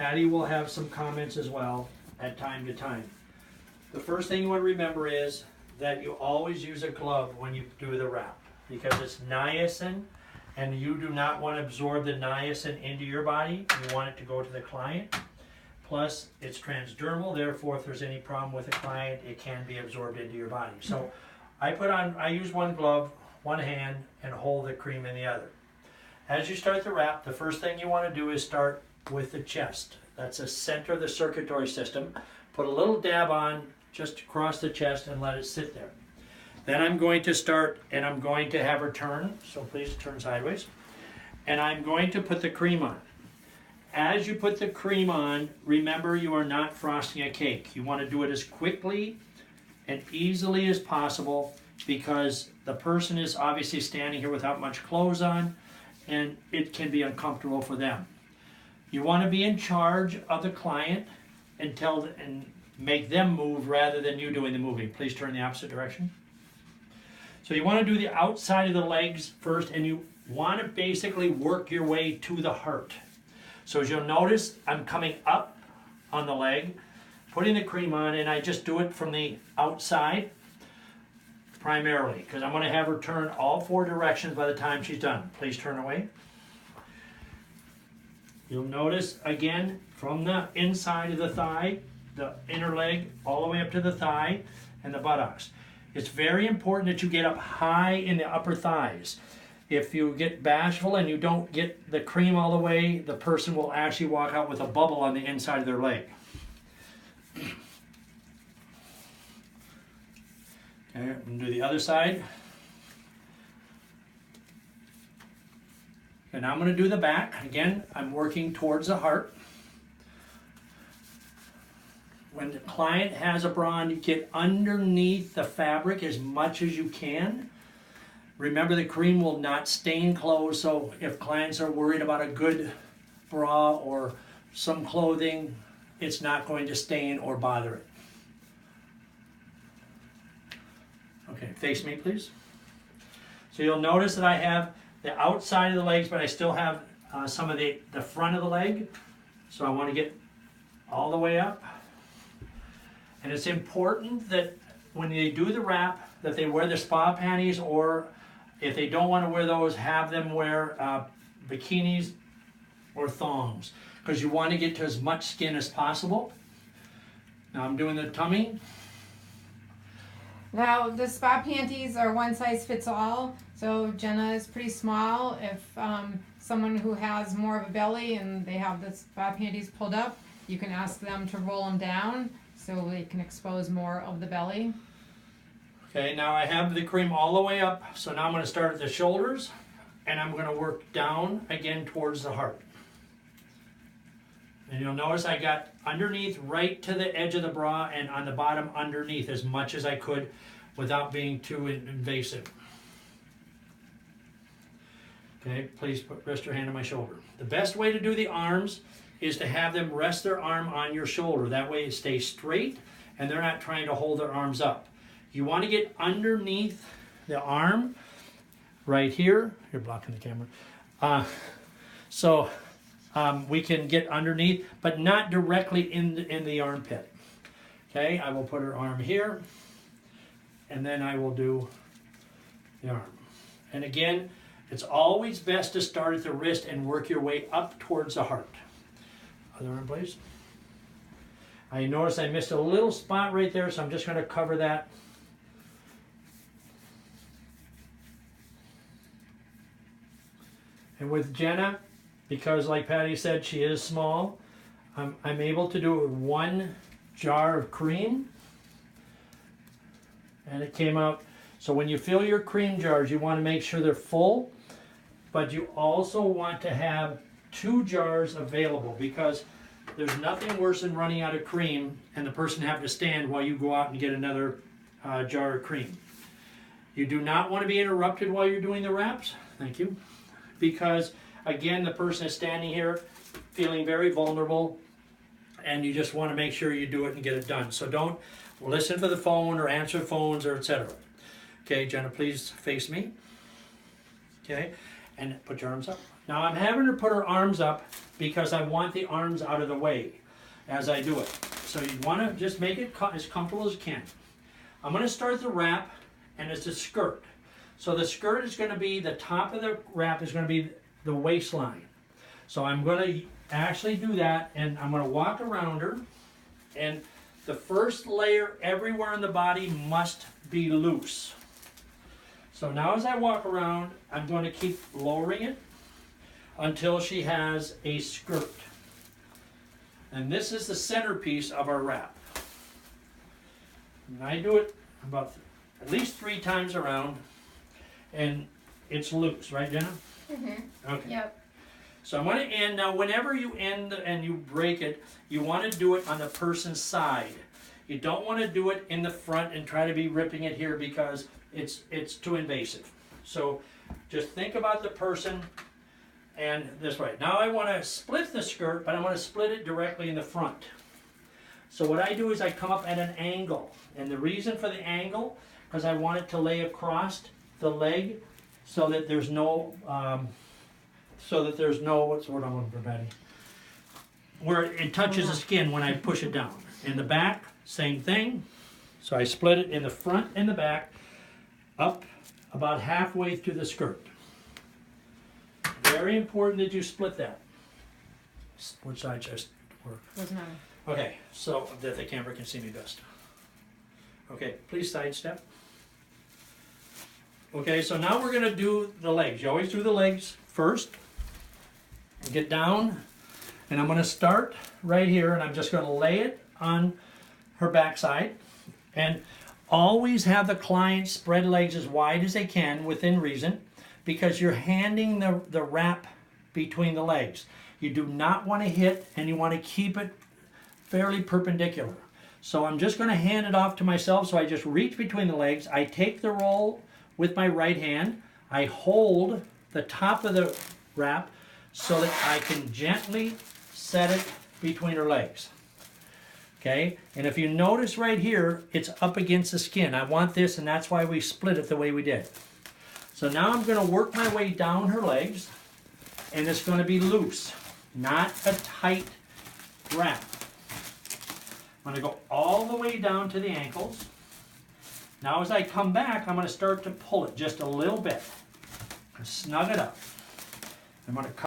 Patty will have some comments as well at time to time. The first thing you want to remember is that you always use a glove when you do the wrap, because it's niacin and you do not want to absorb the niacin into your body. You want it to go to the client. Plus, it's transdermal, therefore if there's any problem with the client, it can be absorbed into your body. So I use one glove, one hand, and hold the cream in the other. As you start the wrap, the first thing you want to do is start with the chest. That's the center of the circulatory system. Put a little dab on just across the chest and let it sit there. Then I'm going to start, and I'm going to have her turn, so please turn sideways. And I'm going to put the cream on. As you put the cream on, remember you are not frosting a cake. You want to do it as quickly and easily as possible, because the person is obviously standing here without much clothes on, and it can be uncomfortable for them. You want to be in charge of the client and make them move rather than you doing the moving. Please turn the opposite direction. So you want to do the outside of the legs first, and you want to basically work your way to the heart. So as you'll notice, I'm coming up on the leg, putting the cream on, and I just do it from the outside primarily, because I'm going to have her turn all 4 directions by the time she's done. Please turn away. You'll notice again from the inside of the thigh, the inner leg, all the way up to the thigh and the buttocks. It's very important that you get up high in the upper thighs. If you get bashful and you don't get the cream all the way, the person will actually walk out with a bubble on the inside of their leg. Okay, I'm going to do the other side. And now I'm going to do the back. Again, I'm working towards the heart. When the client has a bra on, you get underneath the fabric as much as you can. Remember, the cream will not stain clothes, so if clients are worried about a good bra or some clothing, it's not going to stain or bother it. Okay, face me, please. So you'll notice that I have the outside of the legs, but I still have some of the front of the leg. So I want to get all the way up. And it's important that when they do the wrap, that they wear the spa panties, or if they don't want to wear those, have them wear bikinis or thongs, because you want to get to as much skin as possible. Now I'm doing the tummy. Now the spa panties are one size fits all, so Jenna is pretty small. If someone who has more of a belly and they have the spa panties pulled up, you can ask them to roll them down so they can expose more of the belly. Okay, now I have the cream all the way up, so now I'm going to start at the shoulders, and I'm going to work down again towards the heart. And you'll notice I got underneath right to the edge of the bra, and on the bottom underneath as much as I could without being too invasive. Okay, please rest your hand on my shoulder. The best way to do the arms is to have them rest their arm on your shoulder. That way it stays straight and they're not trying to hold their arms up. You want to get underneath the arm right here. You're blocking the camera. We can get underneath, but not directly in the armpit. Okay, I will put her arm here, and then I will do the arm. And again, it's always best to start at the wrist and work your way up towards the heart. Other arm, please. I noticed I missed a little spot right there, so I'm just going to cover that. And with Jenna, because like Patty said, she is small, I'm able to do it with 1 jar of cream. And it came out. So when you fill your cream jars, you want to make sure they're full, but you also want to have 2 jars available, because there's nothing worse than running out of cream and the person having to stand while you go out and get another jar of cream. You do not want to be interrupted while you're doing the wraps. Thank you. Because again, the person is standing here feeling very vulnerable, and you just want to make sure you do it and get it done. So don't listen for the phone or answer phones or etc. Okay, Jenna, please face me. Okay, and put your arms up. Now I'm having her put her arms up because I want the arms out of the way as I do it. So you want to just make it as comfortable as you can. I'm going to start the wrap, and it's a skirt. So the skirt is going to be, the top of the wrap is going to be the waistline. So I'm going to actually do that, and I'm going to walk around her, and the first layer everywhere in the body must be loose. So now as I walk around, I'm going to keep lowering it until she has a skirt. And this is the centerpiece of our wrap. And I do it about at least 3 times around, and it's loose, right, Jenna? Mm-hmm. Okay. Yep. So I'm going to end. Now, whenever you end and you break it, you want to do it on the person's side. You don't want to do it in the front and try to be ripping it here because it's too invasive. So just think about the person and this way. Now I want to split the skirt, but I want to split it directly in the front. So what I do is I come up at an angle. And the reason for the angle, because I want it to lay across the leg so that there's no, what's the word I'm looking for, Betty? Where it touches the skin when I push it down. In the back, same thing. So I split it in the front and the back, up about halfway through the skirt. Very important that you split that. Which side just work? Doesn't matter. Okay, so that the camera can see me best. Okay, please sidestep. Okay, so now we're going to do the legs. You always do the legs first. Get down, and I'm going to start right here, and I'm just going to lay it on her backside. And always have the client spread legs as wide as they can within reason, because you're handing the wrap between the legs. You do not want to hit, and you want to keep it fairly perpendicular. So I'm just going to hand it off to myself. So I just reach between the legs. I take the roll with my right hand. I hold the top of the wrap so that I can gently set it between her legs. Okay, and if you notice right here, it's up against the skin. I want this, and that's why we split it the way we did. So now I'm going to work my way down her legs, and it's going to be loose, not a tight wrap. I'm going to go all the way down to the ankles. Now as I come back, I'm going to start to pull it just a little bit and snug it up. I'm going to